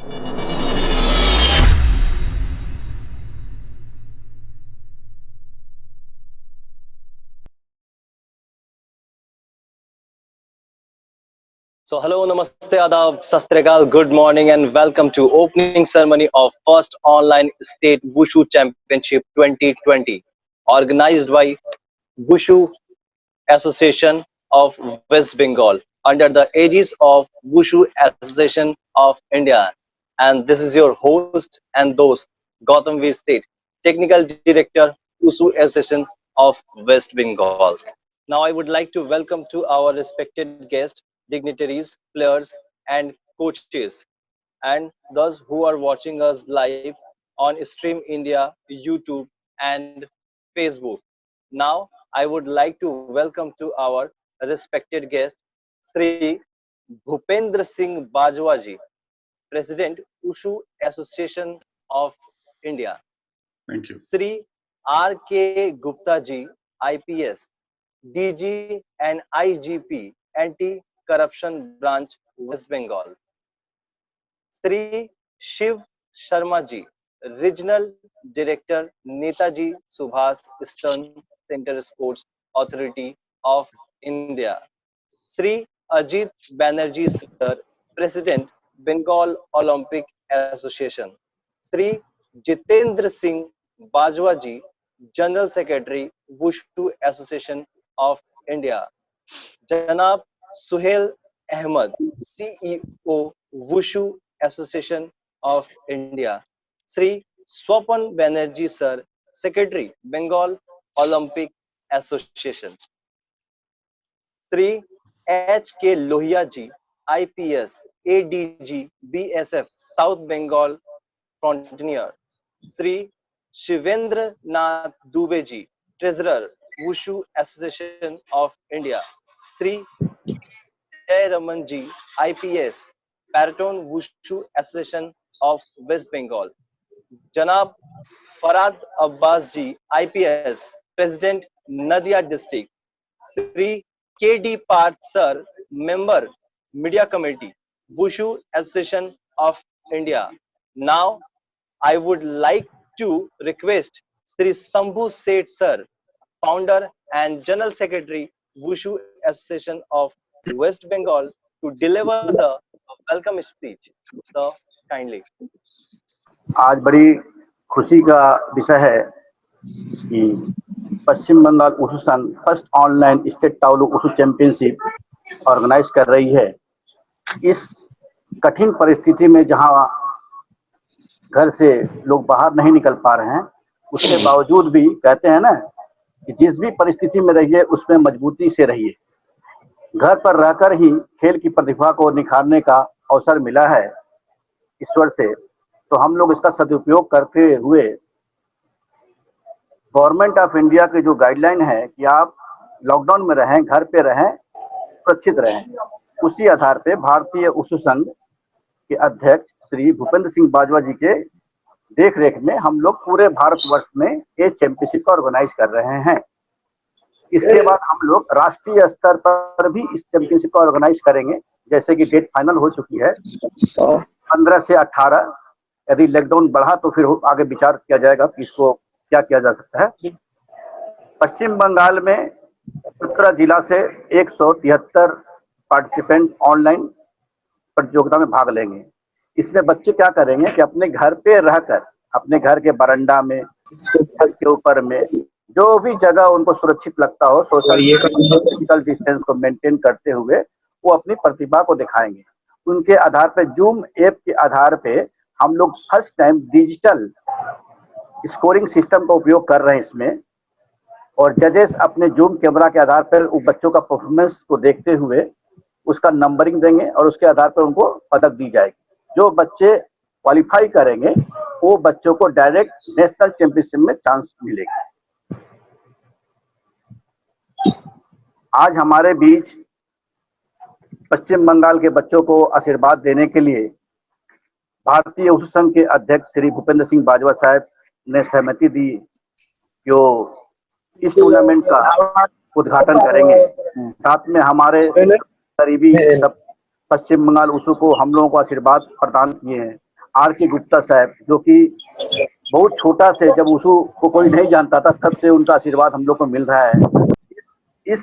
So hello, namaste, adab, sastrikal, good morning, and welcome to opening ceremony of first online state Wushu Championship 2020, organized by Wushu Association of West Bengal under the aegis of Wushu Association of India. And this is your host and host Gautam Veer State, Technical Director, Wushu Association of West Bengal. Now I would like to welcome to our respected guests, dignitaries, players, and coaches, and those who are watching us live on Stream India, YouTube, and Facebook. Now, I would like to welcome to our respected guest, Sri Bhupendra Singh Bajwaji, President, Ushu Association of India. Thank you. Sri R.K. Gupta ji, IPS, DG and IGP, Anti-Corruption Branch, West Bengal. Sri Shiv Sharma ji, Regional Director, Netaji Subhas Eastern Center Sports Authority of India. Sri Ajit Banerjee sir, President, Bengal Olympic Association. Sri Jitendra Singh Bajwa ji, General Secretary, Wushu Association of India. Janab Suhail Ahmed, CEO, Wushu Association of India. Sri Swapan Banerjee sir, Secretary, Bengal Olympic Association. Sri H.K. Lohia ji, IPS, ADG, BSF, South Bengal Frontier. Sri Shivendra Nath Dubey ji, Treasurer, Wushu Association of India. Sri Jay Raman ji, IPS, Paraton Wushu Association of West Bengal. Janab Farad Abbas ji, IPS, President, Nadia District. Sri K.D. Parth sir, Member, Media Committee, Wushu Association of India. Now, I would like to request Sri Sambhu Seth sir, Founder and General Secretary, Wushu Association of West Bengal, to deliver the welcome speech. Sir, kindly. आज बड़ी खुशी का विषय है कि पश्चिम बंगाल उसु संघ first online state तावलू उसु चैंपियनशिप ऑर्गेनाइज कर रही है। इस कठिन परिस्थिति में जहां घर से लोग बाहर नहीं निकल पा रहे हैं, उसके बावजूद भी कहते हैं ना कि जिस भी परिस्थिति में रहिए उसमें मजबूती से रहिए। घर पर रहकर ही खेल की प्रतिभा को निखारने का अवसर मिला है ईश्वर से, तो हम लोग इसका सदुपयोग करते हुए गवर्नमेंट ऑफ इंडिया के जो गाइडलाइन है कि आप लॉकडाउन में रहें, घर पे रहें, सुरक्षित रहें, उसी आधार पे भारतीय उसु संघ के अध्यक्ष श्री भूपेंद्र सिंह बाजवा जी के देख रेख में हम लोग पूरे भारतवर्ष में ये चैंपियनशिप ऑर्गेनाइज कर रहे हैं। इसके बाद हम लोग राष्ट्रीय स्तर पर भी इस चैंपियनशिप को ऑर्गेनाइज करेंगे, जैसे कि डेट फाइनल हो चुकी है 15 से 18। यदि लॉकडाउन बढ़ा तो फिर आगे विचार किया जाएगा कि इसको क्या किया जा सकता है। पश्चिम बंगाल में 17 जिला से 173 पार्टिसिपेंट ऑनलाइन प्रतियोगिता में भाग लेंगे। इसमें बच्चे क्या करेंगे कि अपने घर पे रहकर, अपने घर के बरंडा में, छत के ऊपर में, जो भी जगह उनको सुरक्षित लगता हो, सोशल डिस्टेंस को मेंटेन करते हुए वो अपनी प्रतिभा को दिखाएंगे। उनके आधार पे, जूम ऐप के आधार पे हम लोग first time digital scoring system का उपयोग कर रहे हैं इसमें, और जजेस अपने जूम कैमरा के आधार पर बच्चों का परफॉर्मेंस को देखते हुए उसका नंबरिंग देंगे और उसके आधार पर उनको पदक दी जाएगी। जो बच्चे क्वालिफाई करेंगे वो बच्चों को डायरेक्ट नेशनल चैंपियनशिप में चांस मिलेगा। आज हमारे बीच पश्चिम बंगाल के बच्चों को आशीर्वाद देने के लिए भारतीय उसु संघ के अध्यक्ष श्री भूपेंद्र सिंह बाजवा साहब ने सहमति दी जो इस टूर्नामेंट का उद्घाटन करेंगे। साथ में हमारे करीबी सब पश्चिम बंगाल उसु को हम लोगों को आशीर्वाद प्रदान किए हैं। आर के गुप्ता साहब, जो कि बहुत छोटा से जब उसू को कोई नहीं जानता था तब से उनका आशीर्वाद हम लोग को मिल रहा है। इस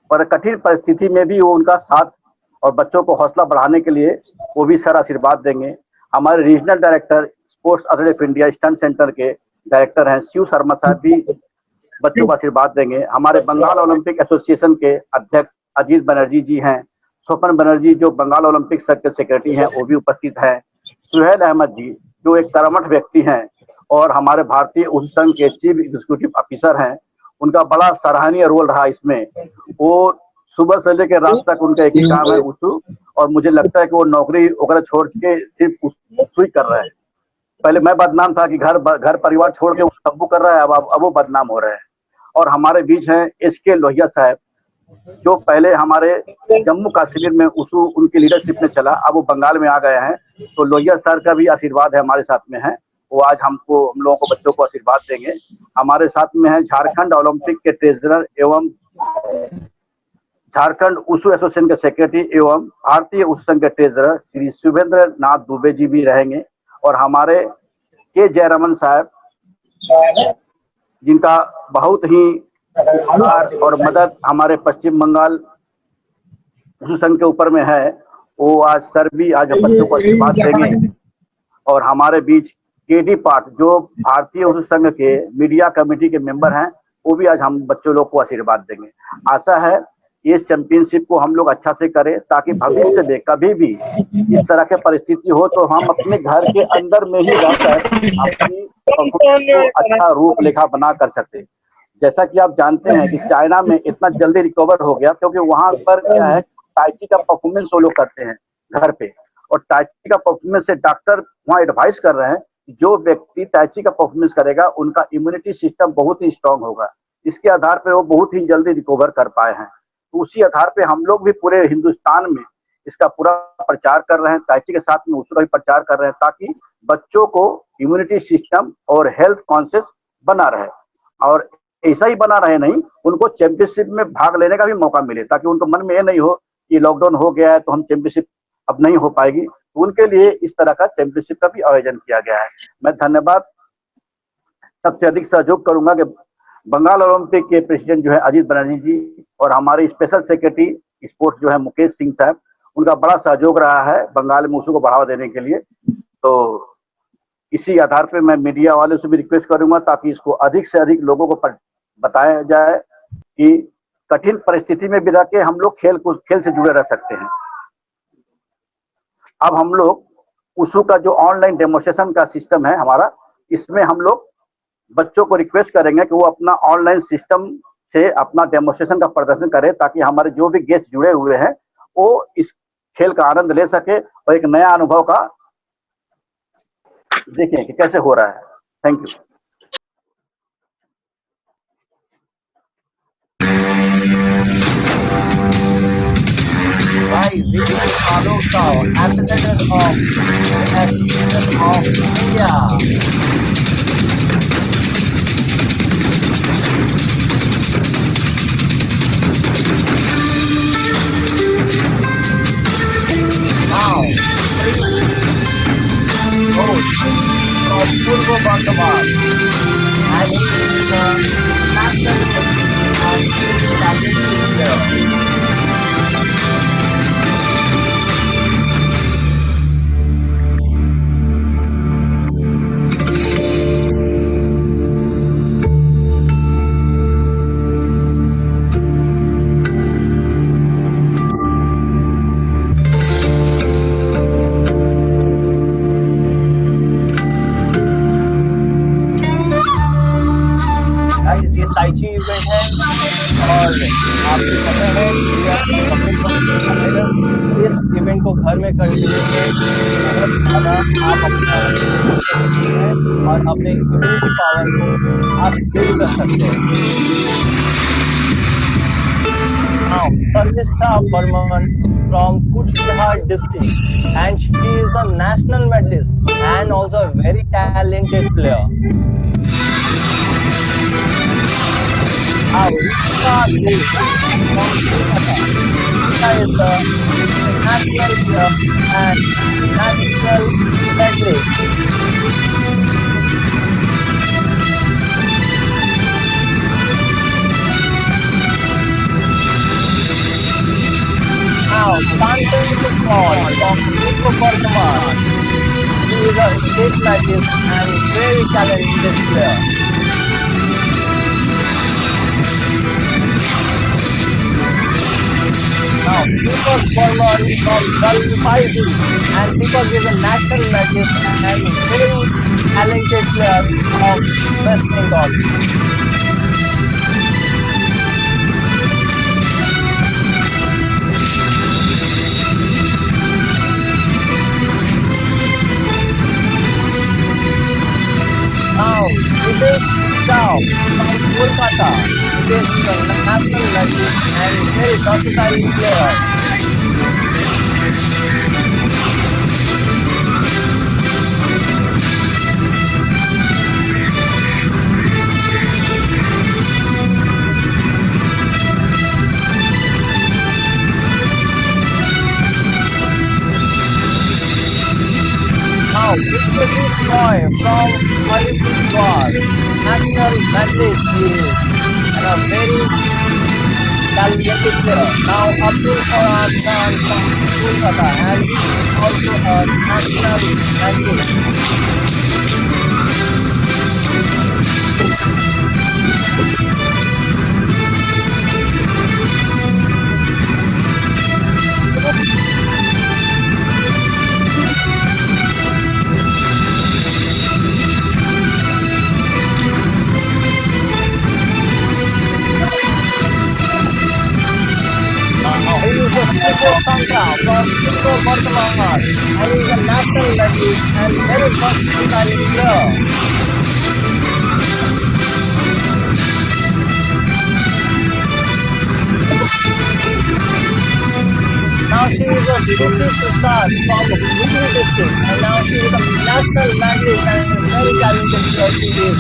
पर कठिन परिस्थिति में भी वो उनका साथ और बच्चों को हौसला बढ़ाने के लिए वो भी सर आशीर्वाद देंगे। हमारे regional director sports authority of India eastern centre के डायरेक्टर हैं शिव शर्मा साहब भी बच्चों को आशीर्वाद देंगे। हमारे बंगाल ओलंपिक एसोसिएशन के अध्यक्ष अजीत बनर्जी जी हैं। स्वपन बनर्जी जो बंगाल ओलंपिक संघ के सेक्रेटरी हैं वो भी उपस्थित हैं। सुहेल अहमद जी जो एक कर्मठ व्यक्ति हैं और हमारे भारतीय उस संघ के चीफ एग्जीक्यूटिव ऑफिसर हैं। उनका बड़ा सराहनीय रोल रहा इसमें। वो सुबह से लेकर रात तक उनका एक ही काम है उसू, और मुझे लगता है कि वो नौकरी वगैरह छोड़ के सिर्फ उसू ही कर रहे हैं। पहले मैं बदनाम था कि घर परिवार छोड़ के तब्बू कर रहा है, अब वो बदनाम हो रहे हैं। और हमारे बीच हैं एसके लोहिया साहब, जो पहले हमारे जम्मू कश्मीर में उसू उनकी लीडरशिप में चला, अब वो बंगाल में आ गए हैं। तो लोहिया सर का भी आशीर्वाद है हमारे साथ में है। वो आज हम लोगों को बच्चों को आशीर्वाद देंगे। हमारे साथ में है झारखंड ओलंपिक के ट्रेजरर एवं झारखंड उसू एसोसिएशन के सेक्रेटरी एवं भारतीय उस संघ के ट्रेजरर श्री शुभेंद्र नाथ दुबे जी भी रहेंगे। और हमारे के जयरमन साहब, जिनका बहुत ही उपकार और मदद हमारे पश्चिम बंगाल उसू संघ के ऊपर में है, वो आज सर भी आज बच्चों को आशीर्वाद देंगे। और हमारे बीच केडी पाठ जो भारतीय उस संघ के मीडिया कमेटी के मेंबर हैं, वो भी आज हम बच्चों लोग को आशीर्वाद देंगे। आशा है इस चैंपियनशिप को हम लोग अच्छा से करें ताकि भविष्य में कभी भी इस तरह के परिस्थिति हो तो हम अपने घर के अंदर में ही रहकर अपनी को अच्छा रूप लेखा बना कर सकते। जैसा कि आप जानते हैं कि चाइना में इतना जल्दी रिकवर हो गया क्योंकि वहां पर क्या है, ताइची का परफॉर्मेंस वो लोग करते हैं घर पे, और ताइची का परफॉर्मेंस से डॉक्टर वहाँ एडवाइस कर रहे हैं जो व्यक्ति ताइची का परफॉर्मेंस करेगा उनका इम्यूनिटी सिस्टम बहुत ही स्ट्रांग होगा। इसके आधार पर वो बहुत ही जल्दी रिकवर कर पाए हैं। तो उसी आधार पे हम लोग भी पूरे हिंदुस्तान में इसका पूरा प्रचार कर रहे हैं, ताइची के साथ में उसका भी प्रचार कर रहे हैं ताकि बच्चों को इम्यूनिटी सिस्टम और हेल्थ कॉन्शियस बना रहे, और ऐसा ही बना रहे नहीं, उनको चैंपियनशिप में भाग लेने का भी मौका मिले ताकि उनको मन में ये नहीं हो कि लॉकडाउन हो गया है तो हम चैंपियनशिप अब नहीं हो पाएगी। तो उनके लिए इस तरह का चैंपियनशिप का भी आयोजन किया गया है। मैं धन्यवाद सबसे अधिक सहयोग करूंगा कि बंगाल ओलंपिक के प्रेसिडेंट जो है अजीत बनर्जी जी और हमारे स्पेशल सेक्रेटरी स्पोर्ट्स जो है मुकेश सिंह साहब, उनका बड़ा सहयोग रहा है बंगाल में उसू को बढ़ावा देने के लिए। तो इसी आधार पे मैं मीडिया वाले से भी रिक्वेस्ट करूंगा ताकि इसको अधिक से अधिक लोगों को बताया जाए कि कठिन परिस्थिति में भी रह के हम लोग खेल से जुड़े रह सकते हैं। अब हम लोग उसू का जो ऑनलाइन डेमोस्ट्रेशन का सिस्टम है हमारा, इसमें हम लोग बच्चों को रिक्वेस्ट करेंगे कि वो अपना ऑनलाइन सिस्टम से अपना डेमोस्ट्रेशन का प्रदर्शन करें ताकि हमारे जो भी गेस्ट जुड़े हुए हैं वो इस खेल का आनंद ले सके और एक नया अनुभव का देखें कि कैसे हो रहा है। Thank you. Guys, we will follow the ambassador of India. Now, from Purva Bardhaman, and he is the national championship player. ये ताइची इवेंट है और आपको पता है इस इवेंट को घर में करने के लिए बहुत ज़्यादा आप अपना और अपने इम्यूनिटी पावर को आप बिल्ड कर सकते हैं। Now, Sarvishta Burman from Kuchbihar district, and she is a national medalist and also a very talented player. Now, Rishika Ghosh from Kolkata. Rishika is a national player and national medalist. Kumar. He is a state magician and very talented player. Now, Deepak Burman from Dalpaigu, and Deepak is a national magician and very talented player of West Bengal. Now, Hitesh Shah from Kolkata. Hitesh is a national magician and very versatile player. Now, Vikrajit Roy from Alipurduar, national magicien he is, and a very talented player. Now, Abdul Farhan Khan from Kolkata, and he is also a national magician. Now, he is a Super Sanka from Super Bardhaman, and he is a national magician and very versatile player. Now she is a Shruti Prasad from Hooghly district, and now she is a national magician and very talented player she is.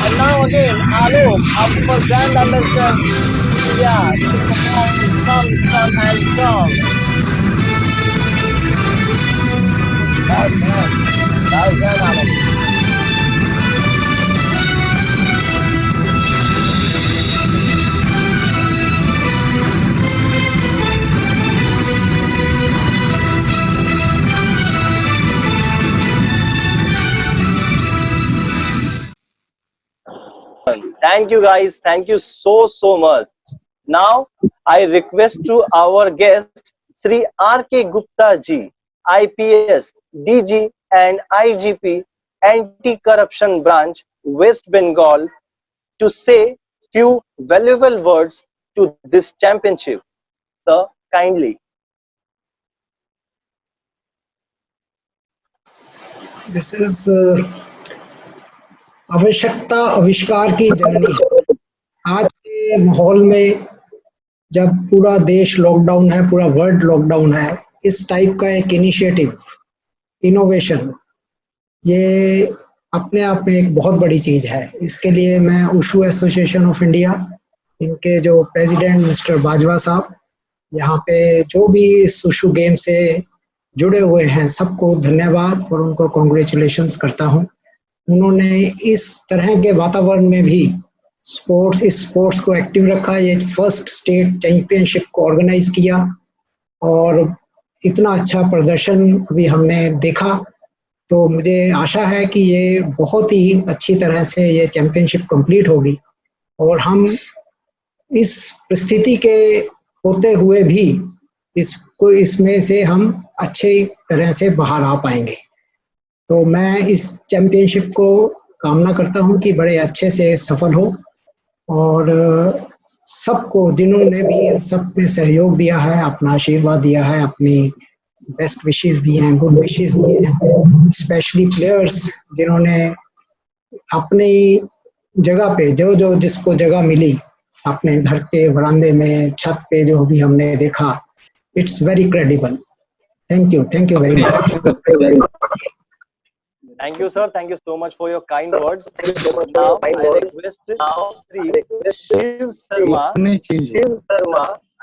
And now again, Alok, our brand ambassador to India, to perform some stunt and song. That's Alok. Thank you guys. Thank you so much. Now I request to our guest Sri R.K. Gupta ji, IPS, DG and IGP, Anti-Corruption Branch, West Bengal, to say few valuable words to this championship. Sir, kindly. This is आवश्यकता आविष्कार की जननी है। आज के माहौल में जब पूरा देश लॉकडाउन है, पूरा वर्ल्ड लॉकडाउन है, इस टाइप का एक इनिशिएटिव, इनोवेशन, ये अपने आप में एक बहुत बड़ी चीज है। इसके लिए मैं उशू एसोसिएशन ऑफ इंडिया, इनके जो प्रेसिडेंट मिस्टर बाजवा साहब, यहाँ पे जो भी इस उशू गेम से जुड़े हुए हैं, सबको धन्यवाद और उनको कॉन्ग्रेचुलेशंस करता हूँ। उन्होंने इस तरह के वातावरण में भी इस स्पोर्ट्स को एक्टिव रखा। ये फर्स्ट स्टेट चैंपियनशिप को ऑर्गेनाइज किया और इतना अच्छा प्रदर्शन अभी हमने देखा, तो मुझे आशा है कि ये बहुत ही अच्छी तरह से ये चैंपियनशिप कंप्लीट होगी और हम इस परिस्थिति के होते हुए भी इसमें से हम अच्छे तरह से बाहर आ पाएंगे। तो मैं इस चैंपियनशिप को कामना करता हूं कि बड़े अच्छे से सफल हो और सबको जिन्होंने भी सब में सहयोग दिया है, अपना आशीर्वाद दिया है, अपनी बेस्ट विशेस दिए हैं, गुड विशेस दिए हैं, स्पेशली प्लेयर्स जिन्होंने अपनी जगह पे जो जिसको जगह मिली, अपने घर के बरामदे में, छत पे जो भी हमने देखा, it's very credible. Thank you very much. Thank you, sir. Thank you so much for your kind words. Now I request Sri Shiv Sharma,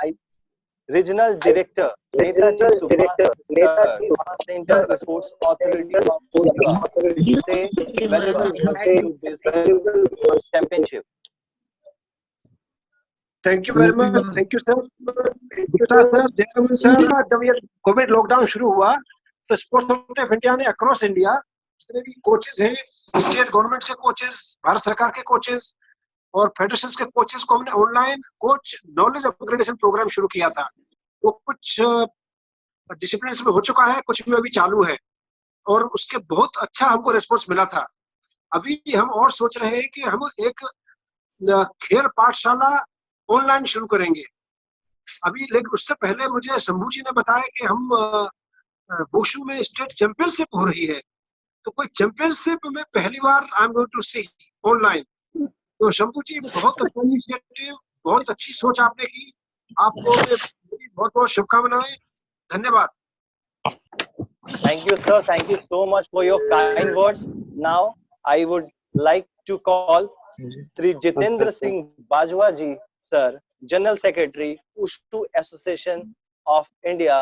I, Regional Director, Netaji Subhash Sir, Center Sports Authority of India, to say valuable words to this championship. Thank you very much, thank you sir. Gupta sir, Jayaraman sir, जब ये COVID lockdown शुरू हुआ तो sports authority of India ने across India जितने भी coaches हैं, state government के कोचेज, भारत सरकार के कोचेज और फेडरेशन के कोचेज को हमने online coach knowledge upgradation programme शुरू किया था। वो कुछ डिसिप्लिन में हो चुका है, कुछ में अभी चालू है और उसके बहुत अच्छा हमको रिस्पॉन्स मिला था। अभी हम और सोच रहे हैं कि हम एक खेल पाठशाला ऑनलाइन शुरू करेंगे अभी, लेकिन उससे पहले मुझे शंभू जी ने बताया कि हम वुशु में स्टेट चैंपियनशिप हो रही है, तो कोई चैंपियनशिप में पहली बार I am going to see online. तो शंभू जी, बहुत अच्छा इनिशिएटिव, बहुत अच्छी सोच आपने की, आपको बहुत बहुत शुभकामनाएं, धन्यवाद। Thank you, sir. Thank you so much for your kind words. Now I would like to call Sri Jitendra Singh Bajwa ji, sir, General Secretary, Wushu Association of India,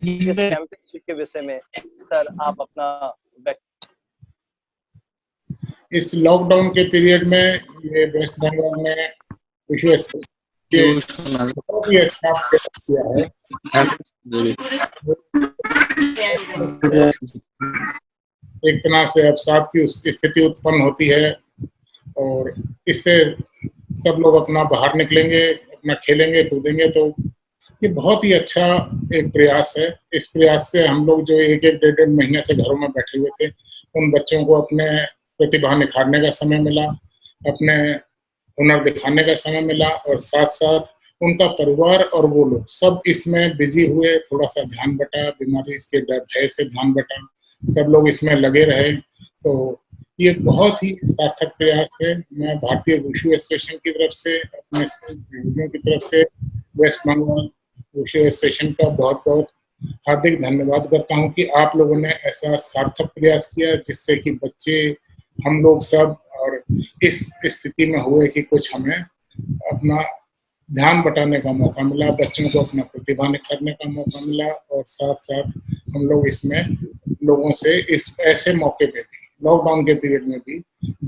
इस चैंपियनशिप के विषय में सर आप अपना इस lockdown के period में ये वेस्ट बंगाल में वुशु एसोसिएशन बहुत ही अच्छा किया है। एक तरह से अवसाद की स्थिति उत्पन्न होती है और इससे सब लोग अपना बाहर निकलेंगे, अपना खेलेंगे कूदेंगे, तो ये बहुत ही अच्छा एक प्रयास है। इस प्रयास से हम लोग जो एक एक डेढ़ महीने से घरों में बैठे हुए थे, उन बच्चों को अपने प्रतिभा निखारने का समय मिला, अपने हुनर दिखाने का समय मिला और साथ साथ उनका परिवार और वो लोग सब इसमें बिजी हुए। थोड़ा सा ध्यान बटा, बीमारी के भय से ध्यान बटा, सब लोग इसमें लगे रहे, तो ये बहुत ही सार्थक प्रयास है। मैं भारतीय वुशु एसोसिएशन की तरफ से, अपने सहयोगियों की तरफ से वेस्ट बंगाल वुशु एसोसिएशन का बहुत बहुत हार्दिक धन्यवाद करता हूं कि आप लोगों ने ऐसा सार्थक प्रयास किया जिससे कि बच्चे, हम लोग सब और इस स्थिति में हुए कि कुछ हमें अपना ध्यान बटाने का मौका मिला, बच्चों को अपना प्रतिभा निखारने का मौका मिला और साथ साथ हम लोग इसमें लोगों से इस ऐसे मौके पे भी, लॉकडाउन के पीरियड में भी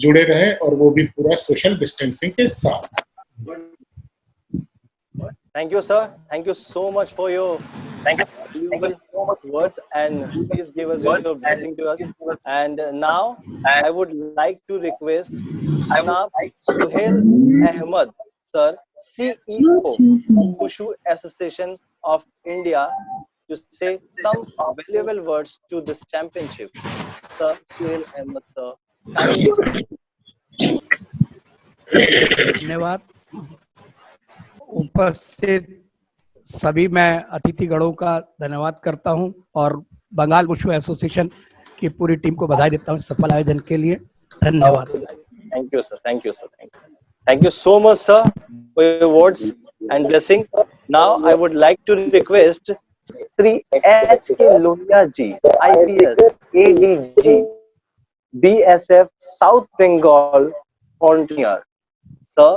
जुड़े रहे और वो भी पूरा सोशल डिस्टेंसिंग के साथ। Thank you, sir. Thank you so much for your words, and please give us your blessing to us. And now I would like to request Janab Suhail Ahmed, sir, CEO, Wushu Association of India, to say some valuable words to this championship. Sir, Suhail Ahmed, sir. धन्यवाद। उपस्थित सभी मैं अतिथिगणों का धन्यवाद करता हूं और Bengal wushu association की पूरी टीम को बधाई देता हूं सफल आयोजन के लिए। धन्यवाद। Thank you, sir. Thank you, sir. Thank you so much, sir, for your words and blessing. Now I would like to request Sri H.K. Lohia ji, IPS, ADG, BSF, South Bengal Frontier. Sir,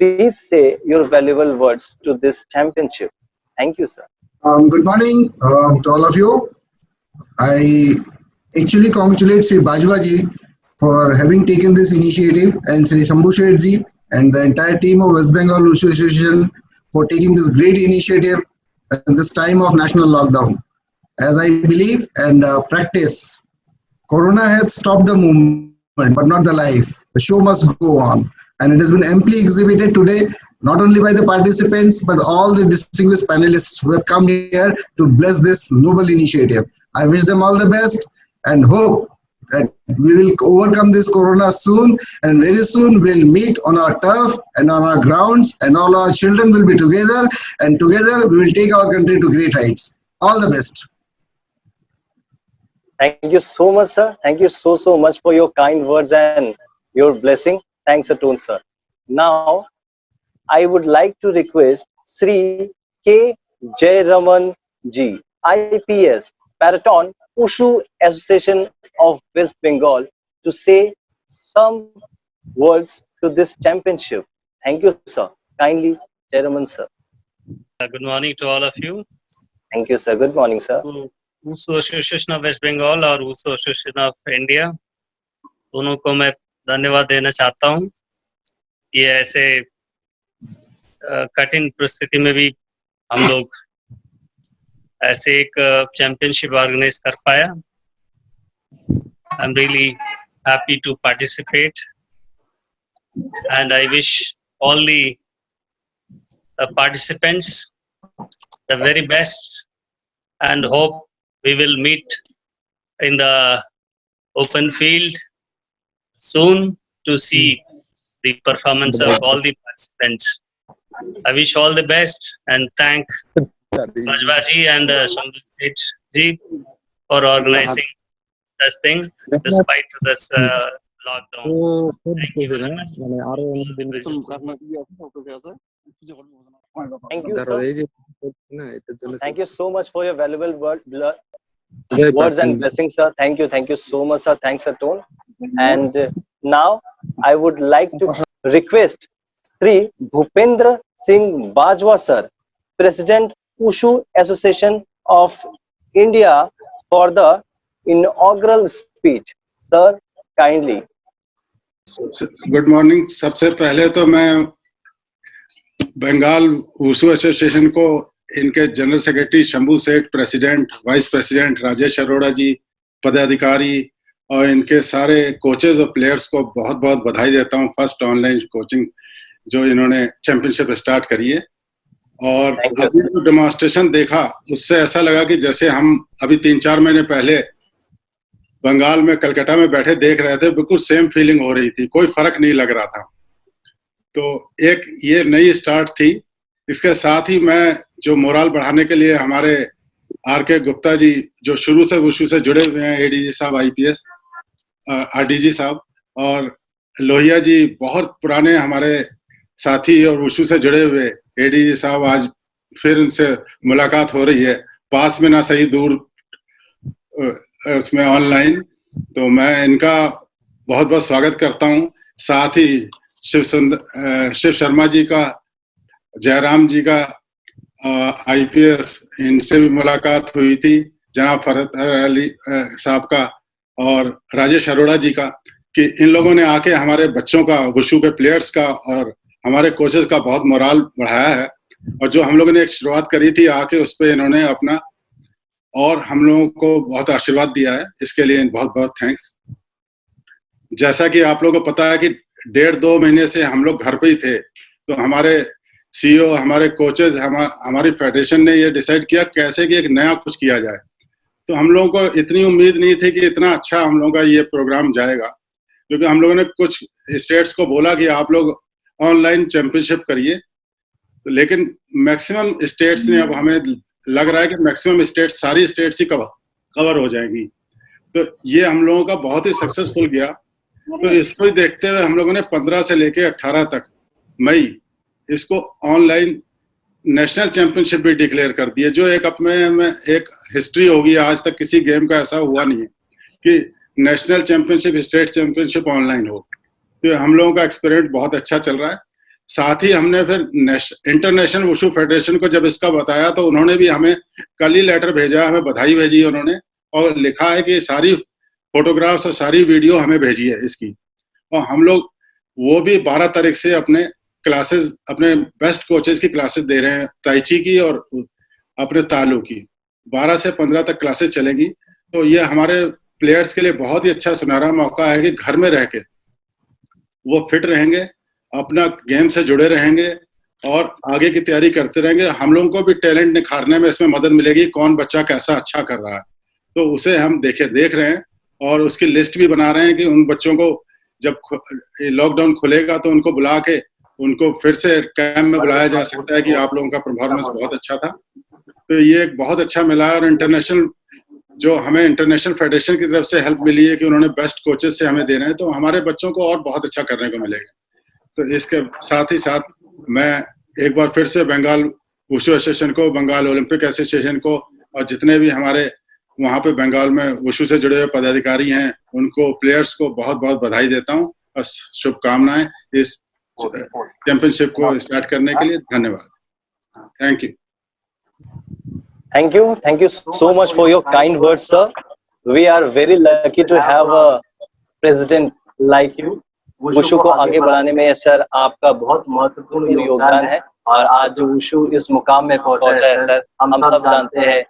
please say your valuable words to this championship. Thank you, sir. Good morning to all of you. I actually congratulate Sri Bajwa ji for having taken this initiative, and Sri Shambhu Sheth ji and the entire team of West Bengal Wushu Association for taking this great initiative at this time of national lockdown. As I believe and practice, Corona has stopped the movement, but not the life. The show must go on. And it has been amply exhibited today, not only by the participants, but all the distinguished panelists who have come here to bless this noble initiative. I wish them all the best and hope that we will overcome this Corona soon, and very soon we'll meet on our turf and on our grounds, and all our children will be together, and together we will take our country to great heights. All the best. Thank you so much, sir. Thank you so much for your kind words and your blessing. Thanks, Atun, sir. Now, I would like to request Sri K. Jayaraman ji, IPS, Paraton Wushu Association of West Bengal to say some words to this championship. Thank you, sir. Kindly, Chairman, sir. Good morning to all of you. Thank you, sir. Good morning, sir. तो wushu association of West Bengal और wushu association of India दोनों को मैं धन्यवाद देना चाहता हूँ। ये ऐसे कठिन परिस्थिति में भी हम लोग ऐसे एक चैंपियनशिप ऑर्गेनाइज कर पाया। I am really happy to participate and I wish all the participants the very best and hope we will meet in the open field soon to see the performance of all the participants. I wish all the best and thank Bajwaji and Shambhu ji for organizing this thing despite this lockdown. Thank you very much. Thank you, sir. Thank you so much for your valuable words and blessings, sir. Thank you so much, sir. Thanks, sir, Tone. And now I would like to request Sri Bhupendra Singh Bajwa, sir, President Wushu Association of India, for the inaugural speech. Sir, kindly. Good morning. सबसे पहले तो मैं Bengal wushu association को इनके general secretary Shambhu Seth, president, vice president Rajesh Arora ji, पदाधिकारी और इनके सारे कोचेज और प्लेयर्स को बहुत बहुत बधाई देता हूं। फर्स्ट ऑनलाइन कोचिंग जो इन्होंने चैंपियनशिप स्टार्ट करी है, और अभी जो डेमोन्स्ट्रेशन देखा उससे ऐसा लगा कि जैसे हम अभी 3-4 महीने पहले बंगाल में कलकत्ता में बैठे देख रहे थे, बिल्कुल सेम फीलिंग हो रही थी, कोई फर्क नहीं लग रहा था। तो एक ये नई स्टार्ट थी। इसके साथ ही मैं जो मोरल बढ़ाने के लिए हमारे आर.के. गुप्ता जी जो शुरू से वुशु से जुड़े हुए हैं, एडीजी साहब आईपीएस, आरडीजी साहब, और लोहिया जी बहुत पुराने हमारे साथी और वुशु से जुड़े हुए एडीजी साहब, आज फिर उनसे मुलाकात हो रही है, पास में ना सही दूर उसमें ऑनलाइन। तो मैं इनका बहुत बहुत स्वागत करता हूँ। साथ ही शिव शर्मा जी का, जयराम जी का आईपीएस, इनसे भी मुलाकात हुई थी, जनाब फरहत अली साहब का और राजेश अरोड़ा जी का, कि इन लोगों ने आके हमारे बच्चों का, वुशु के प्लेयर्स का और हमारे कोचेस का बहुत मोरल बढ़ाया है। और जो हम लोगों ने एक शुरुआत करी थी आके, उस पर इन्होंने अपना और हम लोगों को बहुत आशीर्वाद दिया है। इसके लिए बहुत बहुत थैंक्स। जैसा कि आप लोगों को पता है कि 1.5-2 महीने से हम लोग घर पे ही थे, तो हमारे सीईओ, हमारे कोचेज, हमारी फेडरेशन ने ये डिसाइड किया कैसे कि एक नया कुछ किया जाए। तो हम लोगों को इतनी उम्मीद नहीं थी कि इतना अच्छा हम लोगों का ये प्रोग्राम जाएगा, क्योंकि हम लोगों ने कुछ स्टेट्स को बोला कि आप लोग ऑनलाइन चैंपियनशिप करिए, लेकिन मैक्सिमम स्टेट्स ने, अब हमें लग रहा है कि मैक्सिमम स्टेट्स, सारी स्टेट्स ही कवर हो जाएंगी। तो ये हम लोगों का बहुत ही सक्सेसफुल गया। तो इसको ही देखते हुए हम लोगों ने 15 से लेके 18 तक मई इसको ऑनलाइन नेशनल चैंपियनशिप भी डिक्लेयर कर दिए, जो एक अपने में एक हिस्ट्री होगी। आज तक किसी गेम का ऐसा हुआ नहीं है कि national championship, state championship online हो। तो हम लोगों का एक्सपेरिमेंट बहुत अच्छा चल रहा है। साथ ही हमने फिर इंटरनेशनल वुशु फेडरेशन को जब इसका बताया, तो उन्होंने भी हमें कल ही लेटर भेजा, हमें बधाई भेजी उन्होंने, और लिखा है कि सारी फोटोग्राफ्स और सारी वीडियो हमें भेजी है इसकी। और हम लोग वो भी 12 तारीख से अपने क्लासेस, अपने बेस्ट कोचेस की क्लासेस दे रहे हैं, ताइची की और अपने तालु की। 12 से 15 तक क्लासेस चलेंगी। तो ये हमारे प्लेयर्स के लिए बहुत ही अच्छा सुनहरा मौका है कि घर में रह के वो फिट रहेंगे, अपना गेम से जुड़े रहेंगे और आगे की तैयारी करते रहेंगे। हम लोगों को भी टैलेंट निखारने में इसमें मदद मिलेगी, कौन बच्चा कैसा अच्छा कर रहा है, तो उसे हम देख रहे हैं और उसकी लिस्ट भी बना रहे हैं कि उन बच्चों को जब लॉकडाउन खुलेगा तो उनको बुला के उनको फिर से कैंप में बुलाया जा सकता है कि आप लोगों का परफॉर्मेंस बहुत अच्छा था। तो ये एक बहुत अच्छा मिला है। और इंटरनेशनल, जो हमें इंटरनेशनल फेडरेशन की तरफ से हेल्प मिली है कि उन्होंने बेस्ट कोचेस से हमें दे रहे हैं, तो हमारे बच्चों को और बहुत अच्छा करने को मिलेगा। तो इसके साथ ही साथ मैं एक बार फिर से बंगाल वुशु एसोसिएशन को, बंगाल ओलंपिक एसोसिएशन को और जितने भी हमारे वहाँ पे बंगाल में वुशु से जुड़े हुए पदाधिकारी हैं, उनको, प्लेयर्स को बहुत बहुत बधाई देता हूँ और शुभकामनाएं इस चैंपियनशिप को स्टार्ट करने के लिए। धन्यवाद। Thank you. Thank you so much for your kind words, sir. We are very lucky to have a president like you. Wushu को आगे बढ़ाने में सर आपका बहुत महत्वपूर्ण योगदान है, और आज जो वुशु इस मुकाम में पहुंचा है सर, हम सब जानते हैं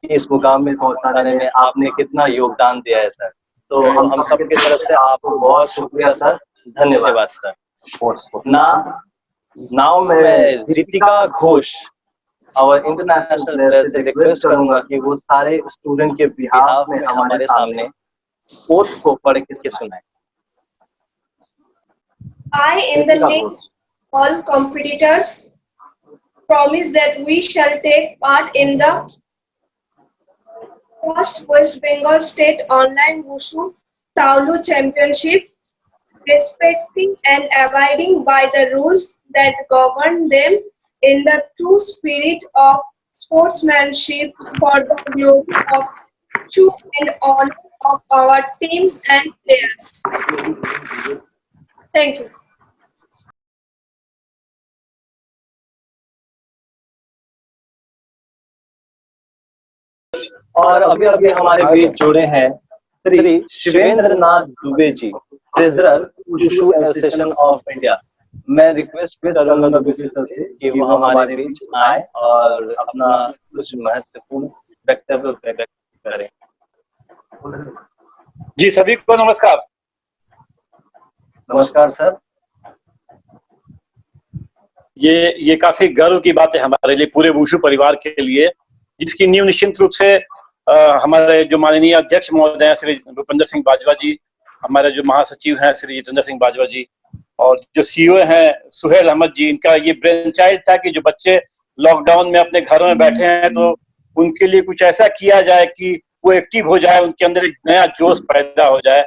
कि इस मुकाम में पहुंचाने में आपने कितना योगदान दिया है सर। तो हम सबकी तरफ से आपको बहुत शुक्रिया सर, धन्यवाद सर। नाउ मैं रितिका घोष, और इंटरनेशनल प्लेयर से रिक्वेस्ट करूंगा कि वो सारे स्टूडेंट के बिहाफ में हमारे सामने ओथ को पढ़ करके सुनाए। I, in the name of all competitors, promise that we shall take part in the first West Bengal State Online Wushu Taolu Championship, respecting and abiding by the rules that govern them in the true spirit of sportsmanship for the glory of Wushu and honor of our teams and players. Thank you. और अभी अभी हमारे बीच जुड़े हैं Shri Shivendra Nath Dubey ji, treasurer wushu association of India. मैं request करूंगा Dubey sir से कि वो हमारे बीच आए और अपना कुछ महत्वपूर्ण वक्तव्य व्यक्त करें। जी सभी को नमस्कार। नमस्कार सर। ये काफी गर्व की बात है हमारे लिए, पूरे वुशु परिवार के लिए, जिसकी नींव निश्चित रूप से हमारे जो माननीय अध्यक्ष महोदय हैं श्री भूपेंद्र सिंह बाजवा जी, हमारे जो महासचिव हैं श्री जितेंद्र सिंह बाजवा जी, और जो सीईओ हैं सुहेल अहमद जी, इनका ये ब्रेन चाइल्ड था कि जो बच्चे लॉकडाउन में अपने घरों में बैठे हैं तो उनके लिए कुछ ऐसा किया जाए कि वो एक्टिव हो जाए, उनके अंदर एक नया जोश पैदा हो जाए।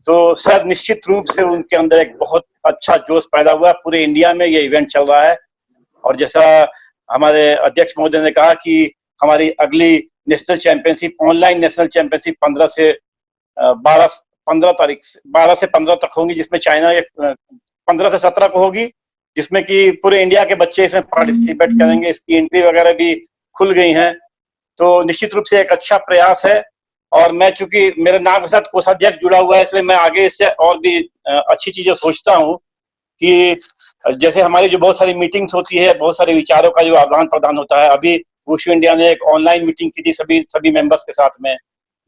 तो सर निश्चित रूप से उनके अंदर एक बहुत अच्छा जोश पैदा हुआ। पूरे इंडिया में ये इवेंट चल रहा है, और जैसा हमारे अध्यक्ष महोदय ने कहा कि हमारी अगली national championship, online national championship 12 से 15 तक होंगी, जिसमें चाइना 15 से 17 को होगी, जिसमें कि पूरे इंडिया के बच्चे इसमें पार्टिसिपेट करेंगे। इसकी एंट्री वगैरह भी खुल गई हैं, तो निश्चित रूप से एक अच्छा प्रयास है। और मैं चूंकि मेरे नाम के साथ कोषाध्यक्ष जुड़ा हुआ है, इसलिए मैं आगे इससे और भी अच्छी चीजें सोचता हूँ कि जैसे हमारी जो बहुत सारी मीटिंग्स होती है, बहुत सारे विचारों का जो आदान प्रदान होता है, अभी वुशु इंडिया ने एक ऑनलाइन मीटिंग की थी सभी मेंबर्स के साथ में,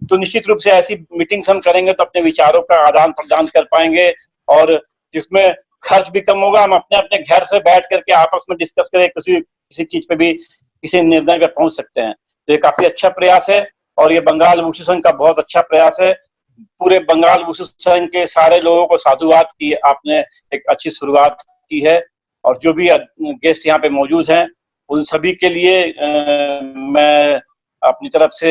तो निश्चित रूप से ऐसी मीटिंग्स हम करेंगे तो अपने विचारों का आदान प्रदान कर पाएंगे, और जिसमें खर्च भी कम होगा। हम अपने अपने घर से बैठ करके आपस में डिस्कस करें, किसी चीज पे भी किसी निर्णय पे पहुंच सकते हैं। तो ये काफी अच्छा प्रयास है, और ये बंगाल वुशु संघ का बहुत अच्छा प्रयास है। पूरे बंगाल वुशु संघ के सारे लोगों को साधुवाद की आपने एक अच्छी शुरुआत की है, और जो भी गेस्ट यहाँ पे मौजूद हैं उन सभी के लिए मैं अपनी तरफ से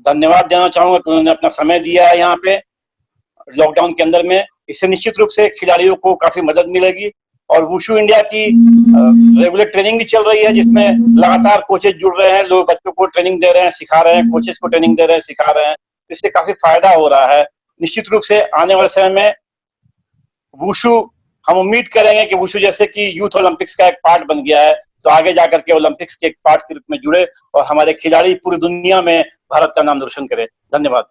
धन्यवाद देना चाहूंगा कि उन्होंने अपना समय दिया है यहाँ पे लॉकडाउन के अंदर में। इससे निश्चित रूप से खिलाड़ियों को काफी मदद मिलेगी, और वुशु इंडिया की रेगुलर ट्रेनिंग भी चल रही है, जिसमें लगातार कोचेज जुड़ रहे हैं, लोग बच्चों को ट्रेनिंग दे रहे हैं, सिखा रहे हैं, कोचेज को ट्रेनिंग दे रहे हैं, सिखा रहे हैं। इससे काफी फायदा हो रहा है। निश्चित रूप से आने वाले समय में वुशु, हम उम्मीद करेंगे कि वुशु जैसे कि यूथ ओलंपिक्स का एक पार्ट बन गया है, तो आगे जाकर के ओलंपिक्स के एक पार्ट के रूप में जुड़े और हमारे खिलाड़ी पूरी दुनिया में भारत का नाम रोशन करें। धन्यवाद।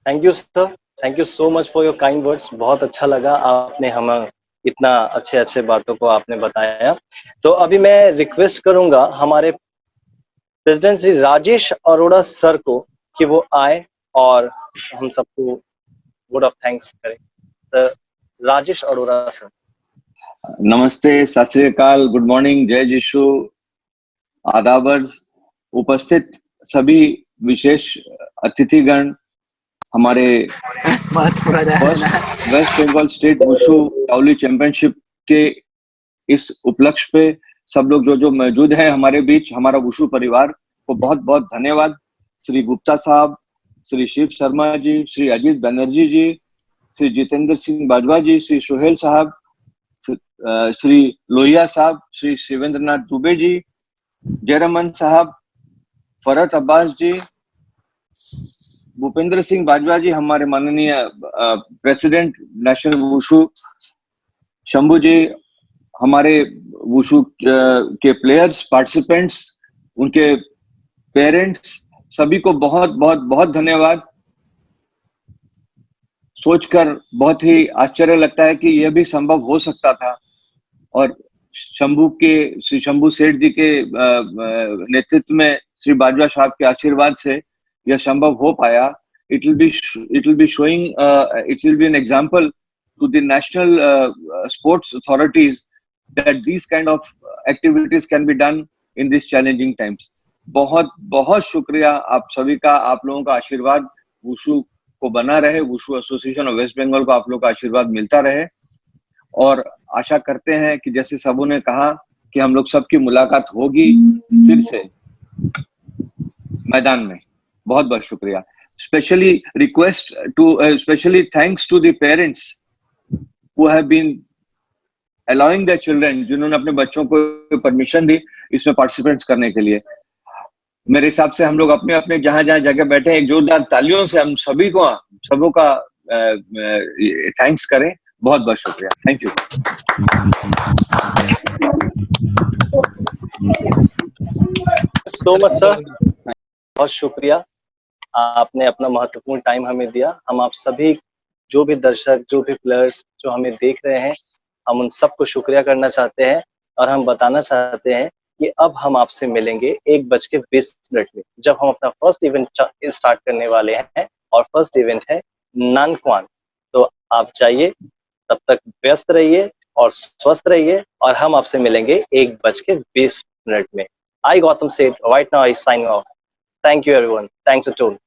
Thank you sir, thank you so much for your kind words. बहुत अच्छा लगा, आपने हमें इतना अच्छे बातों को आपने बताया। तो अभी मैं रिक्वेस्ट करूंगा हमारे प्रेसिडेंट श्री राजेश अरोड़ा सर को कि वो आए और हम सबको वोट ऑफ थैंक्स करें। तो राजेश अरोड़ा सर। नमस्ते, सत श्री अकाल, गुड मॉर्निंग, जय यीशु, आदाबर्ज, उपस्थित सभी विशेष अतिथिगण, हमारे West Bengal state wushu taolu championship के इस उपलक्ष्य पे सब लोग जो मौजूद हैं हमारे बीच, हमारा वुशु परिवार को बहुत बहुत धन्यवाद। श्री गुप्ता साहब, श्री शिव शर्मा जी, श्री अजीत बनर्जी जी, श्री जितेंद्र सिंह बाजवा जी, श्री सोहेल साहब, श्री लोहिया साहब, श्री शिवेंद्र नाथ दुबे जी, जयरमन साहब, फरहत अब्बास जी, भूपेंद्र सिंह बाजवा जी, हमारे माननीय प्रेसिडेंट नेशनल वुशु, शंभू जी, हमारे वुशु के प्लेयर्स, पार्टिसिपेंट्स, उनके पेरेंट्स, सभी को बहुत बहुत बहुत धन्यवाद। सोचकर बहुत ही आश्चर्य लगता है कि यह भी संभव हो सकता था, और श्री शंभू सेठ जी के नेतृत्व में श्री बाजवा साहब के आशीर्वाद से यह संभव हो पाया। It will be showing, it will be an example to the national sports authorities that these kind of activities can be done in these challenging times. बहुत बहुत शुक्रिया आप सभी का, आप लोगों का आशीर्वाद वुशु को बना रहे, wushu association of West Bengal को आप लोगों का आशीर्वाद मिलता रहे, और आशा करते हैं कि जैसे सबों ने कहा कि हम लोग सबकी मुलाकात होगी फिर से मैदान में। बहुत बहुत शुक्रिया। Especially thanks to the parents who have been allowing their children, जिन्होंने अपने बच्चों को परमिशन दी इसमें पार्टिसिपेंट्स करने के लिए। मेरे हिसाब से हम लोग अपने अपने जहां जहां जगह बैठे हैं, एक जोरदार तालियों से हम सबों का थैंक्स करें। बहुत बहुत शुक्रिया। Thank you. So much sir, बहुत शुक्रिया, आपने अपना महत्वपूर्ण टाइम हमें दिया। हम आप सभी जो भी दर्शक, जो भी प्लेयर्स जो हमें देख रहे हैं, हम उन सबको शुक्रिया करना चाहते हैं, और हम बताना चाहते हैं कि अब हम आपसे मिलेंगे 1:20 में, जब हम अपना फर्स्ट इवेंट स्टार्ट करने वाले हैं, और फर्स्ट इवेंट है नानक्वान। तो आप जाइए, तब तक व्यस्त रहिए और स्वस्थ रहिए, और हम आपसे मिलेंगे 1:20 में। I Gautam Seth, right now I sign off. Thank you everyone. Thanks a ton.